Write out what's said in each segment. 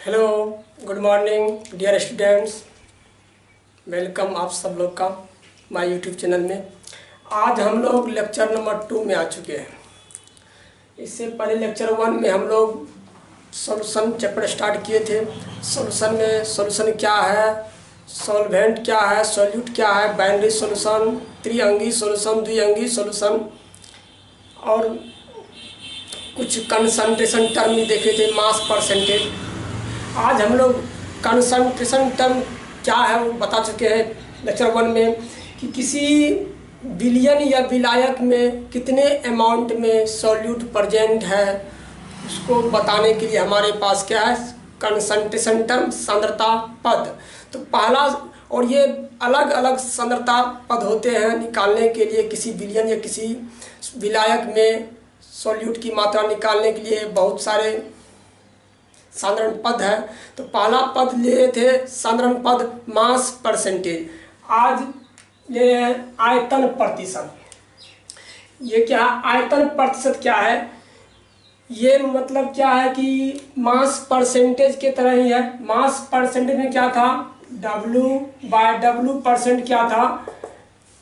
Hello, good morning dear students. Welcome आप सब लोग का माय यूट्यूब चैनल में। आज हम लोग लेक्चर नंबर 2 में आ चुके हैं। इससे पहले लेक्चर 1 में हम लोग सॉल्यूशन चैप्टर स्टार्ट किए थे। सॉल्यूशन में सॉल्यूशन क्या है, सॉल्वेंट क्या है, सॉल्यूट क्या है, बाइनरी सॉल्यूशन, त्रिअंगी सॉल्यूशन, द्विअंगी सॉल्यूशन और कुछ कंसंट्रेशन टर्म भी देखे थे, मास परसेंटेज। आज हम लोग कंसंट्रेशन टर्म क्या है वो बता चुके हैं लेक्चर 1 में कि किसी विलयन या विलायक में कितने अमाउंट में सॉल्यूट प्रेजेंट है, उसको बताने के लिए हमारे पास क्या है, कंसंट्रेशन टर्म, सांद्रता पद। तो पहला, और ये अलग अलग सांद्रता पद होते हैं निकालने के लिए। किसी विलयन या किसी विलायक में सॉल्यूट की मात्रा निकालने के लिए बहुत सारे साधारण पद है। तो पहला पद ले थे साधारण पद मास परसेंटेज। आज ले रहे हैं आयतन प्रतिशत। ये क्या है, आयतन प्रतिशत क्या है? ये मतलब क्या है कि मास परसेंटेज के तरह ही है। मास परसेंटेज में क्या था, W/W परसेंट क्या था,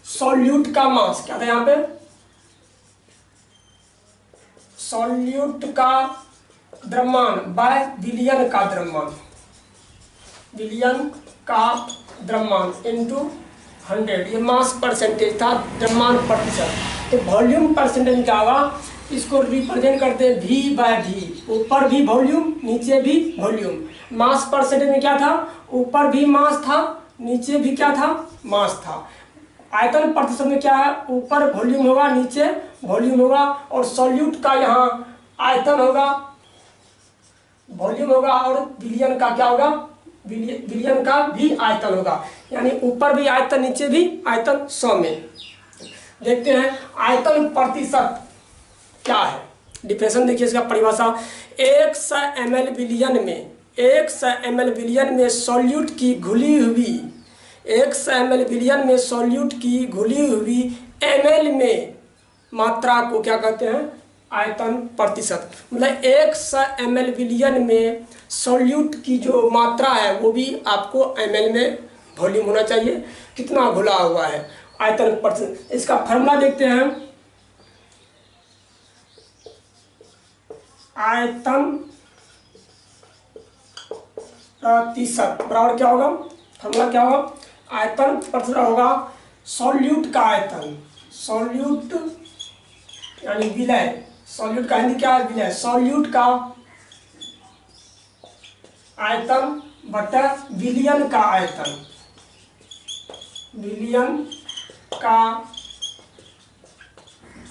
सॉल्यूट का मास क्या था, यहाँ पे सॉल्यूट का द्रव्यमान बाय विलयन का द्रव्यमान, विलयन का द्रव्यमान इनटू 100, ये मास परसेंटेज था, द्रव्यमान प्रतिशत। तो वॉल्यूम परसेंटेज क्या होगा, इसको रिप्रेजेंट करते हैं V/V, ऊपर भी वॉल्यूम नीचे भी वॉल्यूम। मास परसेंटेज में क्या था, ऊपर भी मास था नीचे भी क्या था, मास था। आयतन प्रतिशत में क्या है, ऊपर वॉल्यूम होगा नीचे वॉल्यूम होगा, और सॉल्यूट का यहाँ आयतन होगा, वॉल्यूम होगा, और विलयन का क्या होगा, विलयन का भी आयतन होगा, यानी ऊपर भी आयतन नीचे भी आयतन 100 में। देखते हैं आयतन प्रतिशत क्या है। डिफिनेशन देखिए इसका परिभाषा, 100 ml विलयन में, 100 ml विलयन में सॉल्यूट की घुली हुई, 100 ml विलयन में सॉल्यूट की घुली हुई ml में मात्रा को क्या कहते हैं, आयतन प्रतिशत। मतलब 100 ml विलयन में सॉल्यूट की जो मात्रा है वो भी आपको ml में वॉल्यूम होना चाहिए, कितना घुला हुआ है, आयतन प्रतिशत। इसका फॉर्मूला देखते हैं, आयतन प्रतिशत बराबर क्या होगा, फॉर्मूला क्या होगा, आयतन प्रतिशत होगा सॉल्यूट का आयतन, सॉल्यूट यानी विलय, सॉल्यूट का हिंदी क्या है, विलय, सॉल्यूट का आयतन बटा विलयन का आयतन, विलयन का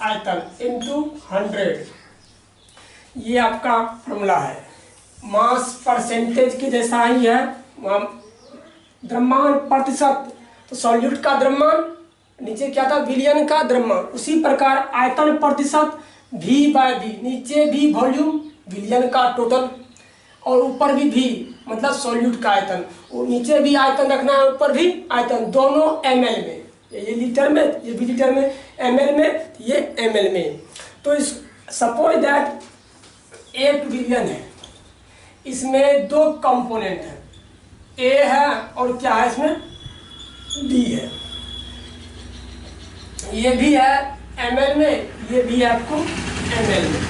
आयतन इनटू 100। ये आपका फॉर्मूला है। मास परसेंटेज की जैसा ही है, द्रव्यमान प्रतिशत, तो सॉल्यूट का द्रव्यमान, नीचे क्या था, विलयन का द्रव्यमान। उसी प्रकार आयतन प्रतिशत V/V, नीचे भी वॉल्यूम विलयन का टोटल, और ऊपर भी V मतलब सॉल्यूट का आयतन, वो नीचे भी आयतन रखना है ऊपर भी आयतन, दोनों ml में, ये लीटर में, ये भी लीटर में, ml में, ये ml में। तो इस सपोज दैट एक विलयन है, इसमें 2 कंपोनेंट है, A है और क्या है इसमें B है, ये भी है ml में, ये भी है आपको ml में।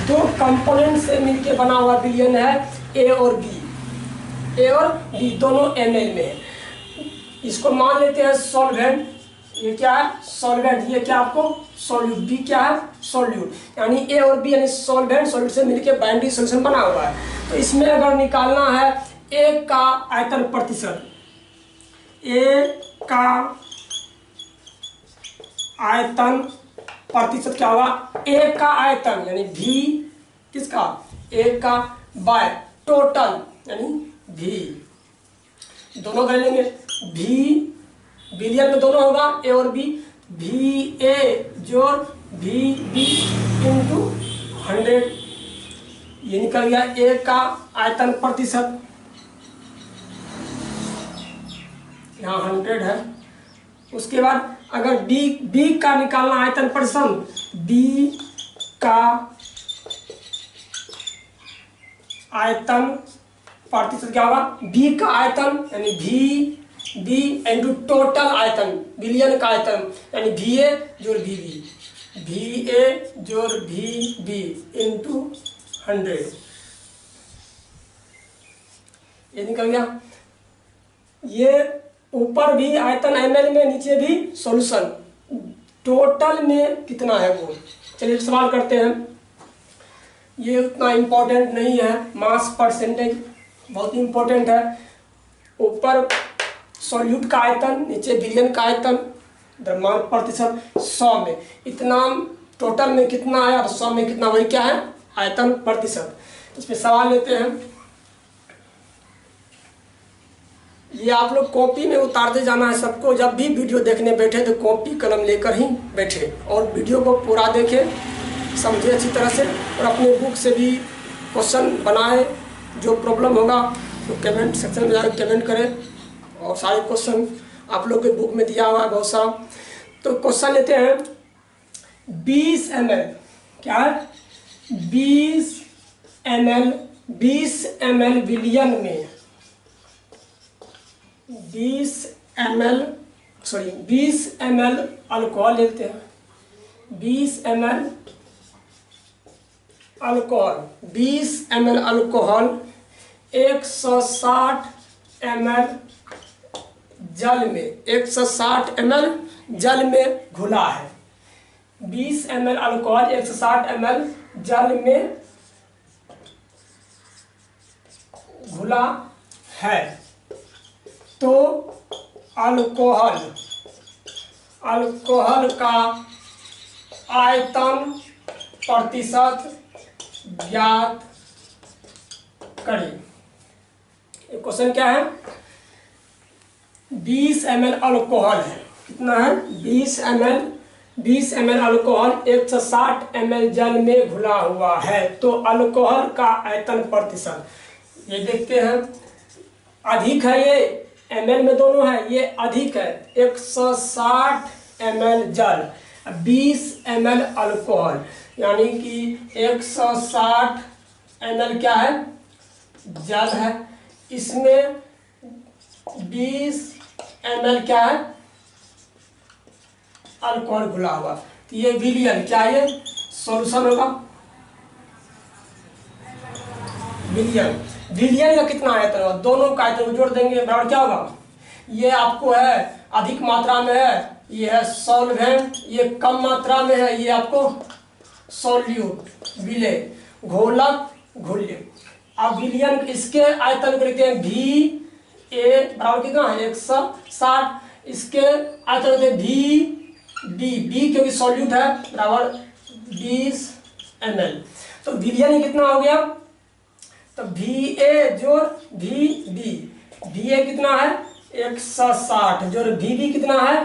2 कंपोनेंट से मिलके बना हुआ विलयन है A और B, A और B दोनों ml में है। इसको मान लेते हैं सॉल्वेंट, ये क्या है सॉल्वेंट, ये क्या आपको सॉल्यूट, B क्या है सॉल्यूट, यानी A और B यानी सॉल्वेंट, सॉल्यूट से मिलके बाइनरी सॉल्यूशन बना हुआ है। तो इसमें अगर निकालना है A का आयतन प्रतिशत, A का आयतन प्रतिशत क्या होगा, A का आयतन यानी V किसका, A का बाय टोटल यानी V, दोनों कर लेंगे, V विलयन में दोनों होगा A और B, VA जोड़ VB इंटू 100, ये निकल गया A का आयतन प्रतिशत, यहाँ 100 है। उसके बाद अगर B का निकालना आयतन प्रतिशत, B का आयतन प्रतिशत क्या होगा, बी का आयतन यानी बी इंटू टोटल आयतन, बिलियन का आयतन यानी भी ए जोड़ भी बी, भी ए जोड़ भी बी इंटू 100, ये निकल गया। ये ऊपर भी आयतन ml में, नीचे भी सॉल्यूशन, टोटल में कितना है वो। चलिए सवाल करते हैं। ये उतना इम्पोर्टेंट नहीं है, मास परसेंटेज बहुत इम्पोर्टेंट है। ऊपर सॉल्यूट का आयतन, नीचे बिलियन का आयतन, द्रव्यमान प्रतिशत 100 में, इतना टोटल में कितना है और 100 में कितना, वही क्या है, आयतन प्रतिशत। इसमें सवाल लेते हैं। ये आप लोग कॉपी में उतारते जाना है सबको। जब भी वीडियो देखने बैठे तो कॉपी कलम लेकर ही बैठे और वीडियो को पूरा देखें, समझे अच्छी तरह से, और अपने बुक से भी क्वेश्चन बनाए। जो प्रॉब्लम होगा तो कमेंट सेक्शन में जाकर कमेंट करें, और सारे क्वेश्चन आप लोग के बुक में दिया हुआ है बहुत सारा। तो क्वेश्चन लेते हैं। 20 ml, क्या है, 20 ml विलियन में, 20 ml अल्कोहल लेते हैं। 20 ml alcohol, 20 ml alcohol 160 ml जल में, 160 ml जल में घुला है। 20 ml अल्कोहल 160 ml जल में घुला है। तो अल्कोहल का आयतन प्रतिशत ज्ञात करें। ये क्वेश्चन क्या है, 20 ml अल्कोहल है, कितना है, 20 ml अल्कोहल 160 ml जल में घुला हुआ है। तो अल्कोहल का आयतन प्रतिशत, ये देखते हैं, अधिक है, ये ml में दोनों है, ये अधिक है, 160 ml जल, 20 ml अल्कोहल, यानी कि 160 ml क्या है, जल है, इसमें 20 ml क्या है, अल्कोहल घुला हुआ। तो ये विलियन, क्या ये सॉल्यूशन होगा, विलियन का कितना आयतन होगा, दोनों का आयतन को जोड़ देंगे, बराबर क्या होगा, ये आपको है अधिक मात्रा में है, ये है सॉल्वेंट, ये कम मात्रा में है, ये आपको सॉल्यूट, विले, घोलक, घुल्य। अब विलियन, इसके आयतन को लिखते हैं भी ए बराबर कितना है, 160, इसके आयतन होते हैं बी क्योंकि सॉल्यूट है, बराबर 20 ml। तो विलियन कितना हो गया, तो भी ए जोड़ भी ए कितना है, 160 जोड़ भी कितना है,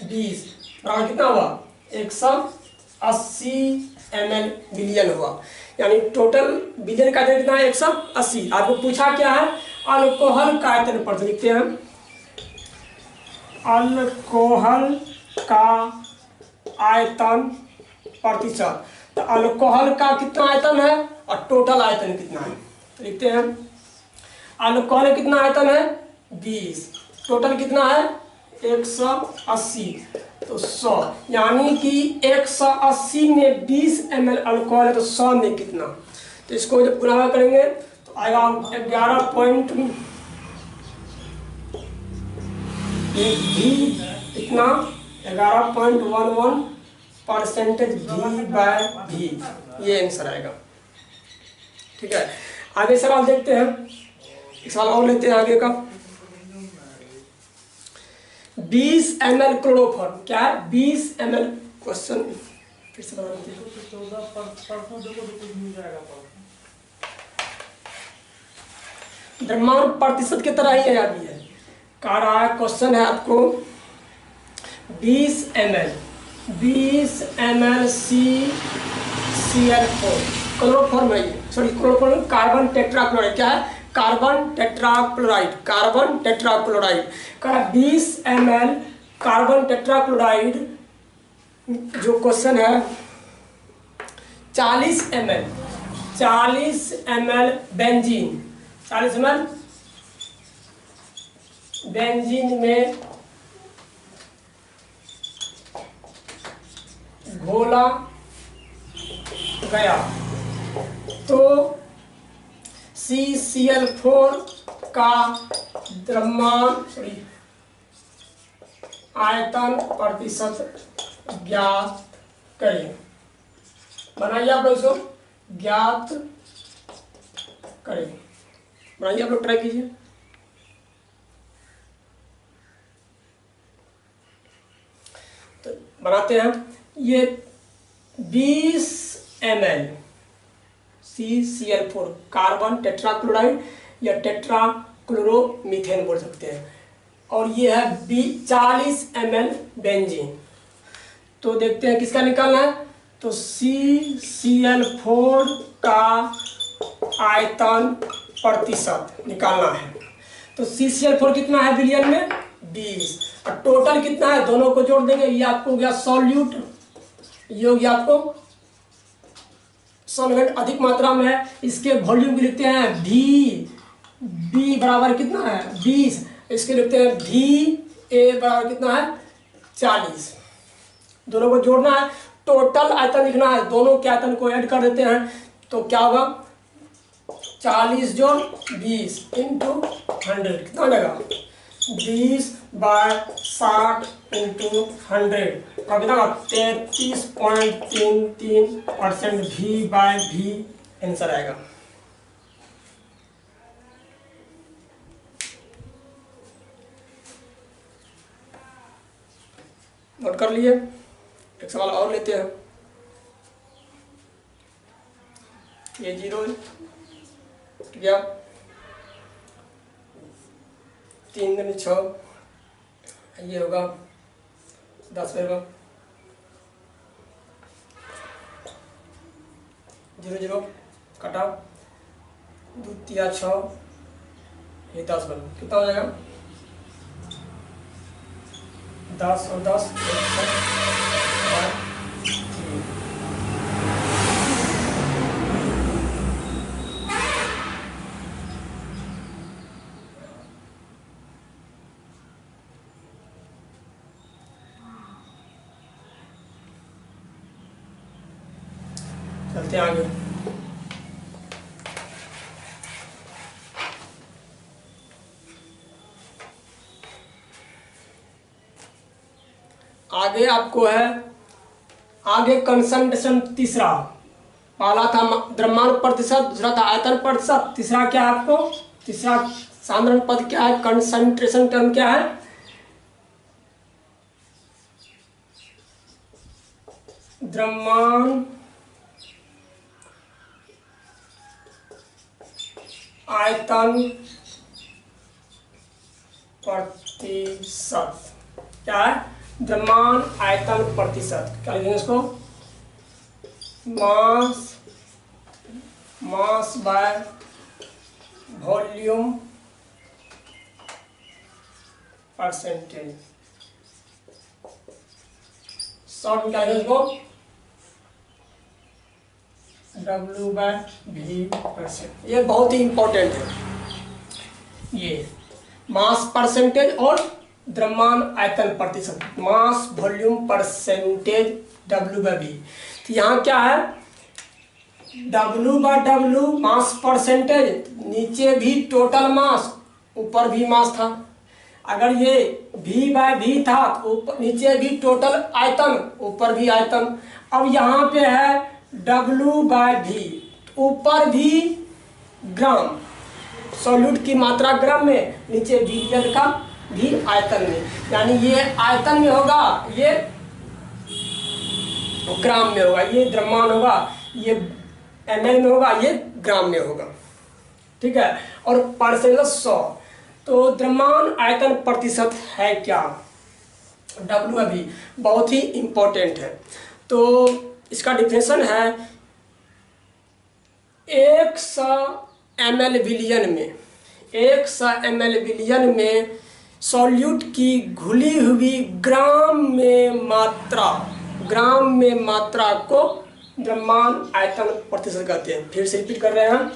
20, बराबर कितना हुआ, 180 ml विलियन हुआ। यानी टोटल विलियन का आयतन कितना है, 180। आपको पूछा क्या है, अल्कोहल का आयतन प्रतिशत, लिखते हैं अल्कोहल का आयतन प्रतिशत। तो अल्कोहल का कितना आयतन है और टोटल आयतन कितना है, तो लिखते हैं अल्कोहल कितना आयतन है, 20, टोटल कितना है 180, तो 100, यानी कि 180 में 20 ml अल्कोहल है, तो 100 में कितना। तो इसको जब गुणा करेंगे तो आएगा 11 पॉइंट इतना 11.11% V/V, ये आंसर आएगा। ठीक है, आगे सवाल देखते हैं, एक सवाल और लेते हैं आगे का। 20 ml क्लोरोफॉर्म, क्या है 20 ml, क्वेश्चन फिर से द्रव्यमान प्रतिशत की तरह ही है, अभी है कह रहा है, क्वेश्चन है आपको 20 ml CCl4 क्लोरोफॉर्म है ये, सॉरी क्लोरोफॉर्म कार्बन टेट्राक्लोराइड, क्या है कार्बन टेट्राक्लोराइड का 20 ml कार्बन टेट्राक्लोराइड, जो क्वेश्चन है 40 ml बेंजीन, 40 ml बेंजीन में घोला गया तो CCl4 का द्रव्यमान आयतन प्रतिशत ज्ञात करें। बनाइए आप लोग इसको, ज्ञात करें। बनाइए आप लोग, ट्राई कीजिए। तो बनाते हैं। ये 20 ml CCl4 कार्बन टेट्राक्लोराइड या टेट्राक्लोरोमीथेन बोल सकते हैं, और ये है 40 ml बेंजीन। तो देखते हैं किसका निकालना है। तो CCl4 का आयतन प्रतिशत निकालना है। तो CCl4 कितना है विलियन में, 20, और टोटल कितना है, दोनों को जोड़ देंगे, ये आपको हो गया सॉल्यूट, ये हो गया आपको सॉल्वेंट अधिक मात्रा में है। इसके वॉल्यूम को लिखते हैं V बराबर कितना है 20, इसके लिखते हैं VA बराबर कितना है 40। दोनों को जोड़ना है, टोटल आयतन लिखना है, दोनों के आयतन को ऐड कर देते हैं। तो क्या होगा 40 जोड़ 20 इंटू 100 कितना हो जाएगा 20/60 इंटू 100 और कितना 33.33% V/V आंसर आएगा। नोट कर लिए। एक सवाल और लेते हैं। ये 0 गया, 3 दूनी 6, ये होगा 10 होगा 0 0 कटा 2 3 6, ये 10 बन कितना हो जाएगा 10 और 10 चलते हैं आगे। आगे आपको है, आगे कंसंट्रेशन तीसरा, पहला था द्रव्यमान प्रतिशत, दूसरा था आयतन प्रतिशत, तीसरा क्या है आपको, तीसरा साधारण पद क्या है, कंसंट्रेशन टर्म क्या है, द्रव्यमान आयतन प्रतिशत, क्या है द्रव्यमान आयतन प्रतिशत, क्या लिखेंगे इसको, mass by volume percentage, short में क्या लिखेंगे इसको W/V%। ये बहुत ही इंपॉर्टेंट है, ये मास परसेंटेज और द्रव्यमान आयतन प्रतिशत, मास वॉल्यूम परसेंटेज W/V। तो यहाँ क्या है W/W मास परसेंटेज, नीचे भी टोटल मास ऊपर भी मास था, अगर ये V/V था तो नीचे भी टोटल आयतन ऊपर भी आयतन। अब यहाँ पे है W/V, ऊपर भी ग्राम, सॉल्यूट की मात्रा ग्राम में, नीचे वीलियन का भी आयतन में, यानी ये आयतन में होगा, ये ग्राम में होगा, ये द्रव्यमान होगा, ये ml में होगा, ये ग्राम में होगा, ठीक है। और परसेंटेज 100, तो द्रव्यमान आयतन प्रतिशत है क्या, W/V, बहुत ही इंपॉर्टेंट है। तो इसका डिफिनेशन है 100 ml विलियन में, 100 ml विलियन में सॉल्यूट की घुली हुई ग्राम में मात्रा को द्रव्यमान आयतन प्रतिशत कहते हैं। फिर से रिपीट कर रहे हैं,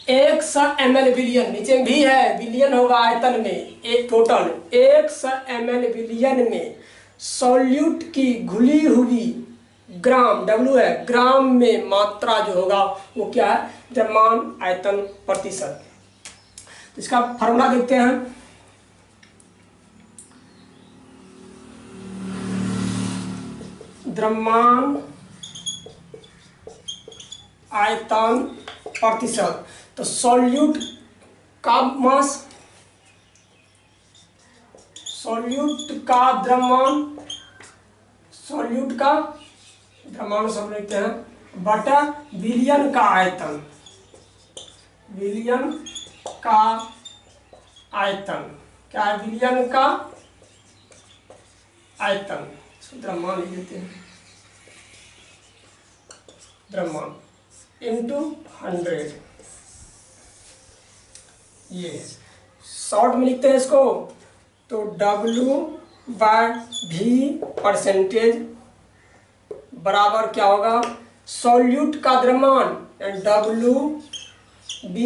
100 ml विलियन, नीचे भी है विलियन होगा आयतन में, एक टोटल 100 ml विलियन में सॉल्यूट की घुली हुई ग्राम, W है, ग्राम में मात्रा जो होगा वो क्या है, द्रव्यमान आयतन प्रतिशत। इसका फॉर्मूला देखते हैं। द्रव्यमान आयतन प्रतिशत, तो सॉल्यूट का मास, सॉल्यूट का द्रव्यमान, सॉल्यूट का द्रव्यमान सब लिखते हैं बटा विलियन का आयतन, विलियन का आयतन, क्या है, विलियन का आयतन, द्रव्यमान लिख देते हैं, द्रव्यमान इंटू 100, ये शॉर्ट में लिखते हैं इसको, तो W/V परसेंटेज बराबर क्या होगा, सॉल्यूट का द्रव्यमान W/V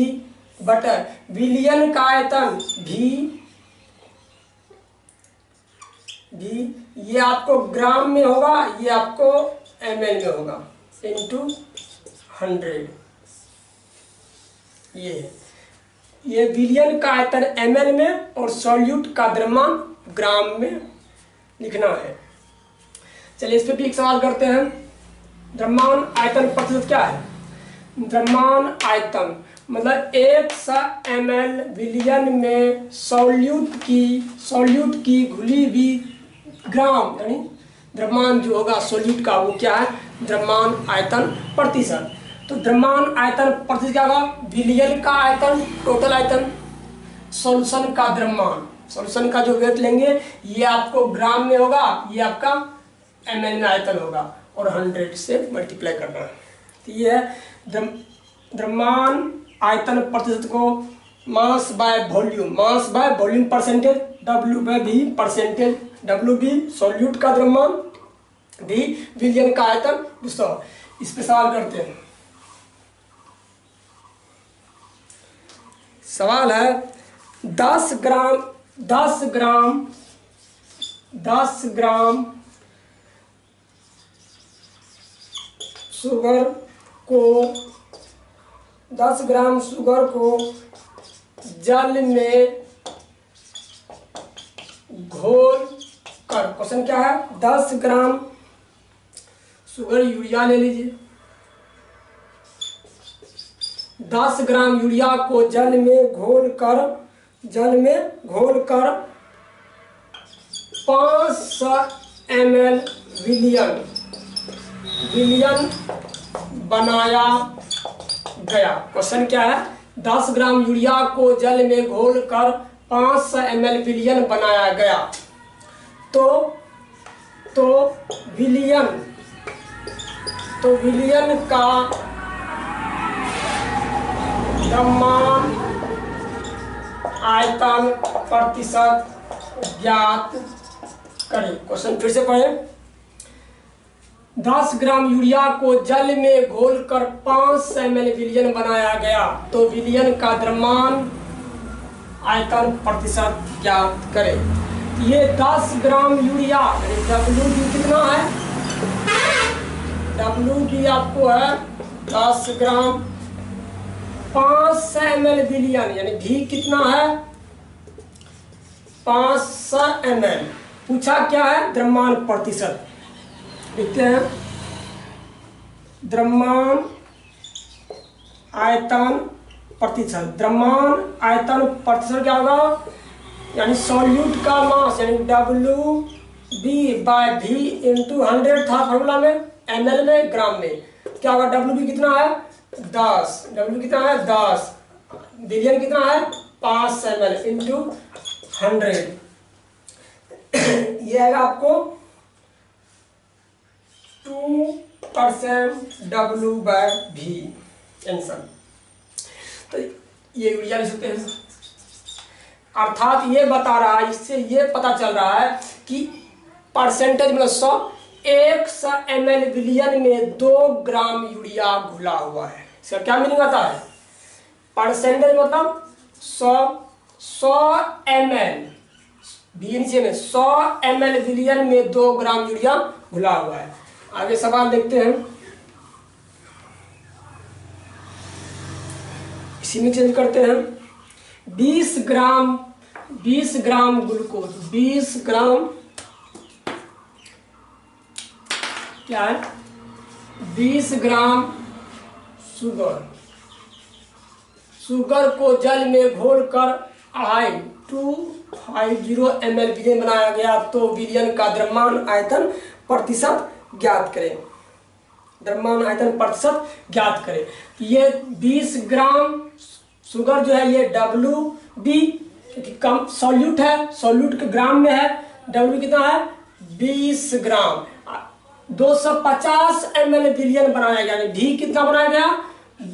बटा विलियन का आयतन V, ये आपको ग्राम में होगा, ये आपको ml में होगा, इंटू 100, ये विलियन का आयतन ml में और सॉल्यूट का द्रव्यमान ग्राम में लिखना है। चलिए इस पे भी एक सवाल करते हैं। द्रव्यमान आयतन प्रतिशत क्या है, द्रव्यमान आयतन मतलब 100 ml विलियन में सॉल्यूट की घुली हुई ग्राम, यानी द्रव्यमान जो होगा सॉल्यूट का वो क्या है, द्रव्यमान आयतन प्रतिशत। तो द्रव्यमान आयतन प्रतिशत क्या होगा, विलियन का आयतन टोटल आयतन, सॉल्यूशन का द्रव्यमान, सॉल्यूशन का जो वेट लेंगे ये आपको ग्राम में होगा, ये आपका ml में आयतन होगा, और 100 से मल्टीप्लाई करना है। तो ये है द्रव्यमान आयतन प्रतिशत को mass by volume, mass by volume percentage, W/V percentage, W/V solute का द्रव्यमान, V विलियन का आयतन। दोस्तों इस पे सवाल करते हैं। सवाल है 10 ग्राम शुगर को 10 ग्राम शुगर को जल में घोल कर, क्वेश्चन क्या है, 10 ग्राम शुगर, यूरिया ले लीजिए, 10 ग्राम यूरिया को जल में घोल कर 500 ml विलियन बनाया गया। क्वेश्चन क्या है, 10 ग्राम यूरिया को जल में घोल कर 500 ml विलियन बनाया गया, तो विलियन का द्रव्यमान आयतन प्रतिशत ज्ञात करें। क्वेश्चन फिर से पढ़ें। 10 ग्राम यूरिया को जल में घोलकर 500 ml विलियन बनाया गया, तो विलियन का द्रव्यमान आयतन प्रतिशत ज्ञात करें। ये 10 ग्राम यूरिया WD कितना है, WD आपको है 10 ग्राम, 500 ml विलियन यानी V कितना है 500 ml। पूछा क्या है, द्रव्यमान प्रतिशत। लिखते हैं द्रव्यमान आयतन प्रतिशत। द्रव्यमान आयतन प्रतिशत क्या होगा, यानी सॉल्यूट का मास यानी W/V इंटू 100 था फॉर्मूला में, ml में, ग्राम में। क्या होगा, W कितना है 10, W कितना है 10, विलियन कितना है 500 ml इंटू 100, ये आएगा आपको 2% W/V आंसर। तो ये यूरिया लिख सकते हैं। अर्थात ये बता रहा है, इससे ये पता चल रहा है कि परसेंटेज मतलब 100 ml विलियन में 2 ग्राम यूरिया घुला हुआ है। इसका क्या मीनिंग आता है, परसेंटेज मतलब 100 ml, बी नीचे में 100 ml विलियन में 2 ग्राम यूरिया घुला हुआ है। आगे सवाल देखते हैं, इसी में चेंज करते हैं। 20 ग्राम ग्लूकोज, 20 ग्राम क्या है, 20 ग्राम शुगर को जल में घोलकर 250 ml विलियन बनाया गया, तो विलियन का द्रव्यमान आयतन प्रतिशत ज्ञात करें। द्रव्यमान आयतन प्रतिशत ज्ञात करें। ये 20 ग्राम शुगर जो है ये WB, क्योंकि कम सॉल्यूट है, सॉल्यूट के ग्राम में है, W कितना है 20 ग्राम। 250 ml विलियन बनाया गया, भी कितना बनाया गया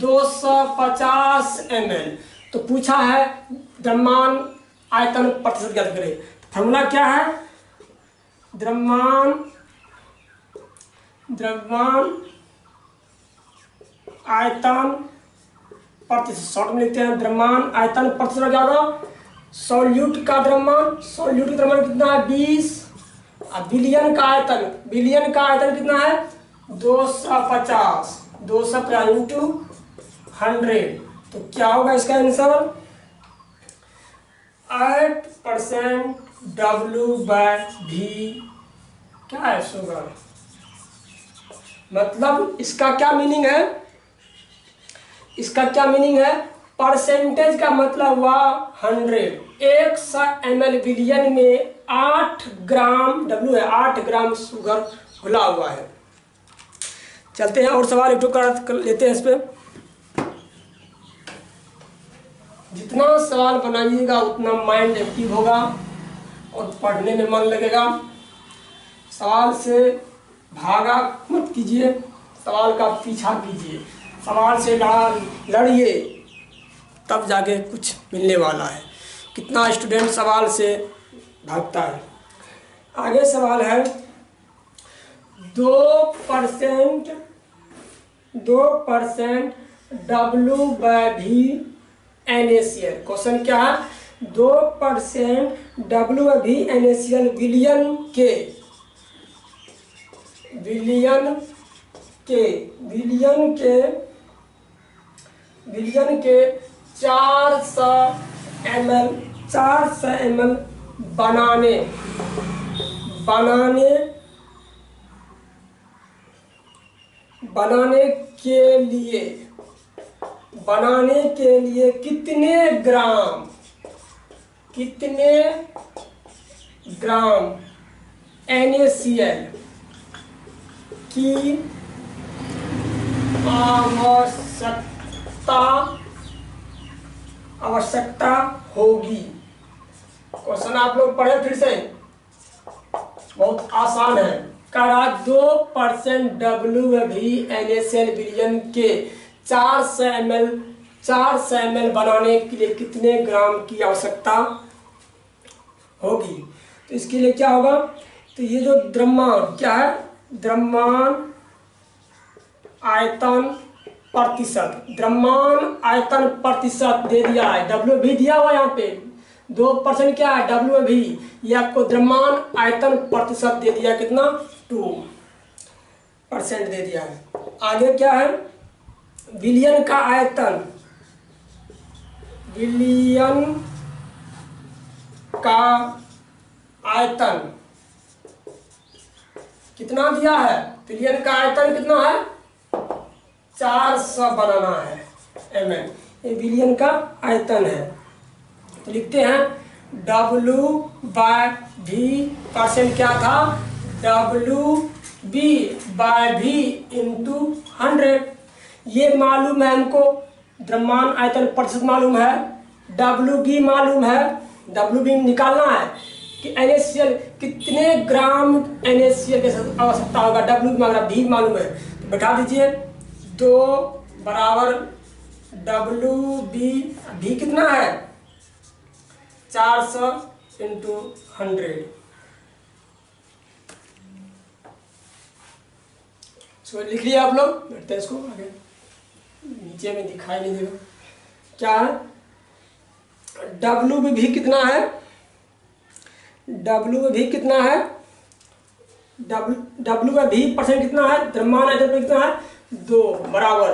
250 ml। तो पूछा है द्रव्यमान आयतन प्रतिशत ज्ञात करें। फॉर्मूला क्या है, द्रव्यमान आयतन प्रतिशत, शॉर्ट में लिखते हैं द्रव्यमान आयतन प्रतिशत ज्यादा। सॉल्यूट का द्रव्यमान कितना है 20, और विलियन का आयतन कितना है 250 इंटू 100। तो क्या होगा इसका आंसर 8% W/V क्या है शुगर। मतलब इसका क्या मीनिंग है, परसेंटेज का मतलब हुआ 100। 100 ml विलियन में 8 ग्राम W है, 8 ग्राम शुगर घुला हुआ है। चलते हैं और सवाल एक कर लेते हैं इस पे। जितना सवाल बनाइएगा उतना माइंड एक्टिव होगा और पढ़ने में मन लगेगा। सवाल से भागा मत कीजिए, सवाल का पीछा कीजिए, सवाल से लड़िए, तब जाके कुछ मिलने वाला है। कितना स्टूडेंट सवाल से भागता है। आगे सवाल है 2% W/V NaCl। क्वेश्चन क्या है 2% W/V NaCl विलियन के 400 ml बनाने के लिए कितने ग्राम NaCl की आवश्यकता होगी। क्वेश्चन आप लोग पढ़े फिर से, बहुत आसान है। कह रहा 2% W/V NaCl विलियन के 400 ml बनाने के लिए कितने ग्राम की आवश्यकता होगी। तो इसके लिए क्या होगा, तो ये जो द्रव्यमान क्या है, द्रव्यमान आयतन प्रतिशत दे दिया है, W/V दिया हुआ यहाँ पे 2% क्या है W/V, ये आपको द्रव्यमान आयतन प्रतिशत दे दिया, कितना 2% दे दिया है। आगे क्या है विलियन का आयतन कितना दिया है, विलियन का आयतन कितना है 400 बनाना है ml, ये विलियन का आयतन है। तो लिखते हैं W/V परसेंट क्या था W/V इंटू 100। ये मालूम है हमको, द्रव्यमान आयतन प्रतिशत मालूम है, W/V मालूम है, W/V निकालना है कि NaCl कितने ग्राम NaCl की आवश्यकता होगा, W मांग रहा, V मालूम है, तो बैठा दीजिए 2 बराबर W/V कितना है 400 इंटू 100। इसको लिख लिया आप लोग, बैठते हैं इसको आगे, नीचे में दिखाई नहीं देगा क्या है, WV कितना है, WV कितना है, WV परसेंट कितना है, द्रव्यमान आयतन पर कितना है 2 बराबर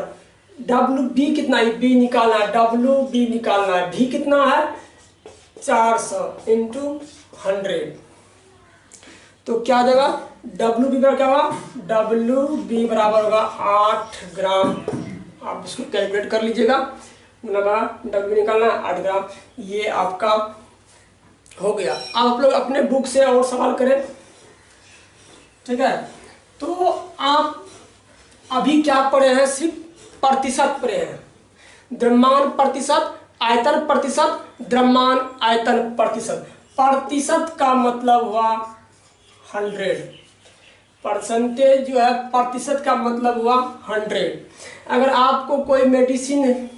WB कितना है, B निकालना है, WB निकालना है, V कितना है 400 × 100। तो क्या देगा WB बराबर क्या होगा, WB बराबर होगा 8 ग्राम। आप इसको कैलकुलेट कर लीजिएगा, WB निकालना है 8 ग्राम। ये आपका हो गया। अब आप लोग अपने बुक से और सवाल करें, ठीक है। तो आप अभी क्या पढ़े हैं, सिर्फ प्रतिशत पढ़े हैं, द्रव्यमान प्रतिशत, आयतन प्रतिशत, द्रव्यमान आयतन प्रतिशत। प्रतिशत का मतलब हुआ 100, परसेंटेज जो है प्रतिशत का मतलब हुआ 100। अगर आपको कोई मेडिसिन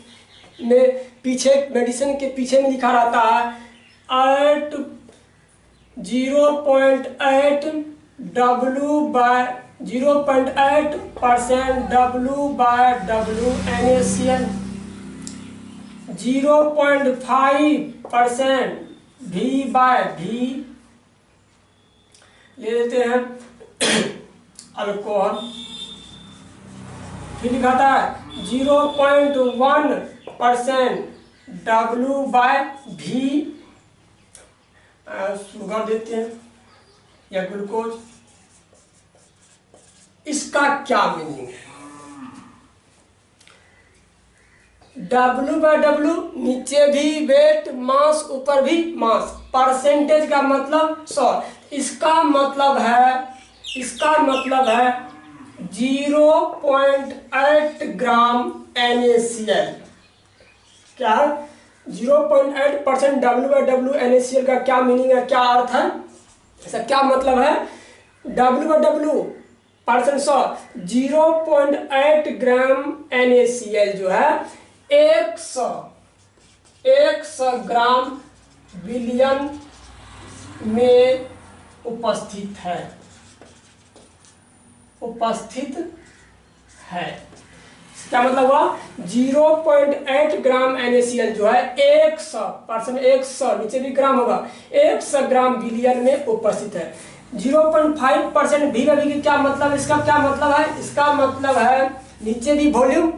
में पीछे, मेडिसिन के पीछे में लिखा रहता है 0.8 0.8% W/W NaCl, 0.5% V/V ले लेते हैं अल्कोहल। फिर लिखा था 0.1% W/V शुगर देते हैं या ग्लूकोज। इसका क्या मीनिंग है, W/W नीचे भी वेट, मास ऊपर भी मास, परसेंटेज का मतलब 100। इसका मतलब है 0.8 ग्राम NaCl। क्या है 0.8% W/W NaCl का क्या मीनिंग है, क्या अर्थ है, ऐसा क्या मतलब है, W/W परसेंट 100, 0.8 ग्राम NaCl जो है 100 ग्राम बिलियन में उपस्थित है। क्या मतलब हुआ, 0.8 ग्राम NaCl जो है 100%, 100 नीचे भी ग्राम होगा, 100 ग्राम बिलियन में उपस्थित है। 0.5% V/V की क्या मतलब, इसका क्या मतलब है, इसका मतलब है नीचे भी वॉल्यूम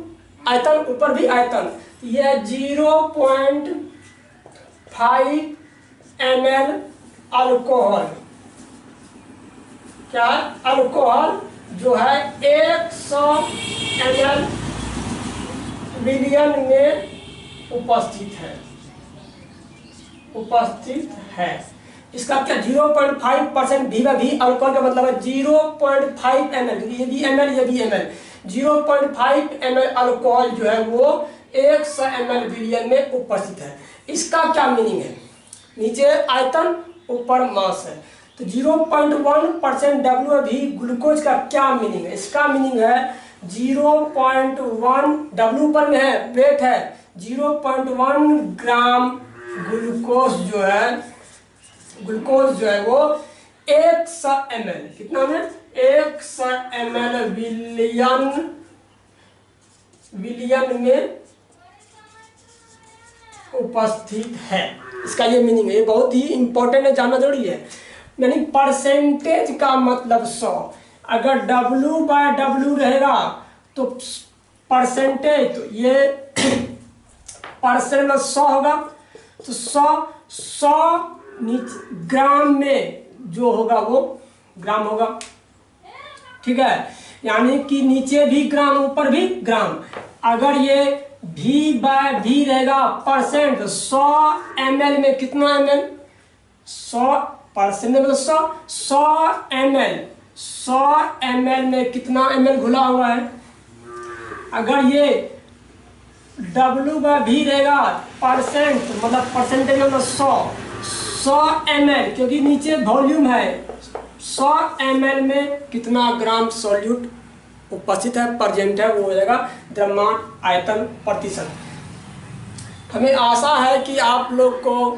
आयतन, ऊपर भी आयतन। यह 0.5 ml अल्कोहल, क्या अल्कोहल जो है 100 ml बिलियन में उपस्थित है। इसका क्या 0.5% V/V अल्कोहल का मतलब है 0.5 ml, ये भी ml ये भी ml, 0.5 ml अल्कोहल जो है वो 100 ml बिलियन में उपस्थित है। इसका क्या मीनिंग है, नीचे आयतन ऊपर मास है। तो 0.1% W/V ग्लूकोज का क्या मीनिंग है, इसका मीनिंग है 0.1 W पर में है, वेट है 0.1 ग्राम ग्लूकोज जो है वो 100 ml, कितना में 100 ml बिलियन में उपस्थित है। इसका ये मीनिंग है, ये बहुत ही इंपॉर्टेंट है, जानना जरूरी है। यानी परसेंटेज का मतलब 100, अगर W/W रहेगा तो परसेंटेज, तो ये परसेंट में 100 होगा, तो 100 ग्राम में जो होगा वो ग्राम होगा, ठीक है। यानी कि नीचे भी ग्राम ऊपर भी ग्राम। अगर ये V/V रहेगा परसेंट, 100 ml में कितना ml, 100% मतलब 100 ml में कितना ml घुला हुआ है। अगर ये W/V रहेगा परसेंट, मतलब परसेंटेज मतलब 100 ml, क्योंकि नीचे वॉल्यूम है, 100 ml में कितना ग्राम सॉल्यूट उपस्थित है, प्रेजेंट है, वो हो जाएगा द्रव्यमान आयतन प्रतिशत। हमें आशा है कि आप लोग को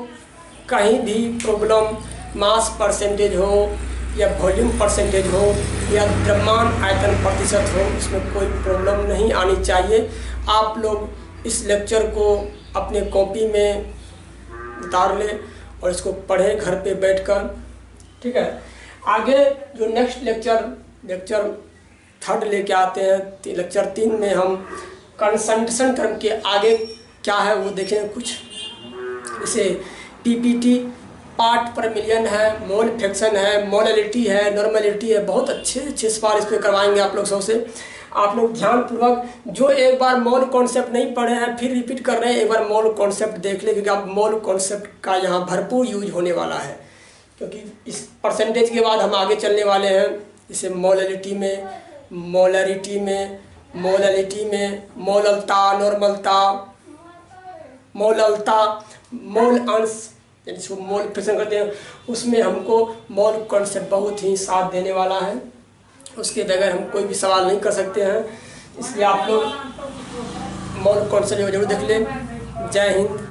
कहीं भी प्रॉब्लम, मास परसेंटेज हो या वॉल्यूम परसेंटेज हो या द्रव्यमान आयतन प्रतिशत हो, इसमें कोई प्रॉब्लम नहीं आनी चाहिए। आप लोग इस लेक्चर को अपने कॉपी में उतार लें और इसको पढ़ें घर पे बैठकर। ठीक है, आगे जो नेक्स्ट लेक्चर 3 लेके आते हैं। लेक्चर 3 में हम कंसंट्रेशन टर्म के आगे क्या है वो देखें। कुछ जैसे पीपीटी, पार्ट पर मिलियन है, मोल फ्रैक्शन है, मोलैलिटी है, नॉर्मलिटी है। बहुत अच्छे सवाल इस पर करवाएंगे आप लोग सबसे। आप लोग ध्यानपूर्वक, जो एक बार मोल कॉन्सेप्ट नहीं पढ़े हैं फिर रिपीट कर रहे हैं, एक बार मोल कॉन्सेप्ट देख लें, क्योंकि आप मोल कॉन्सेप्ट का यहाँ भरपूर यूज होने वाला है। क्योंकि इस परसेंटेज के बाद हम आगे चलने वाले हैं, जैसे मोलैलिटी में, मोलैरिटी में, मोलैलिटी में, मोललता, नॉर्मलता, मोललता, मोल अंश जिसको मोल फ्रैक्शन करते हैं, उसमें हमको मोल कॉन्सेप्ट बहुत ही साथ देने वाला है। उसके बगैर हम कोई भी सवाल नहीं कर सकते हैं, इसलिए आप लोग मोल कॉन्सेप्ट जरूर देख लें। जय हिंद।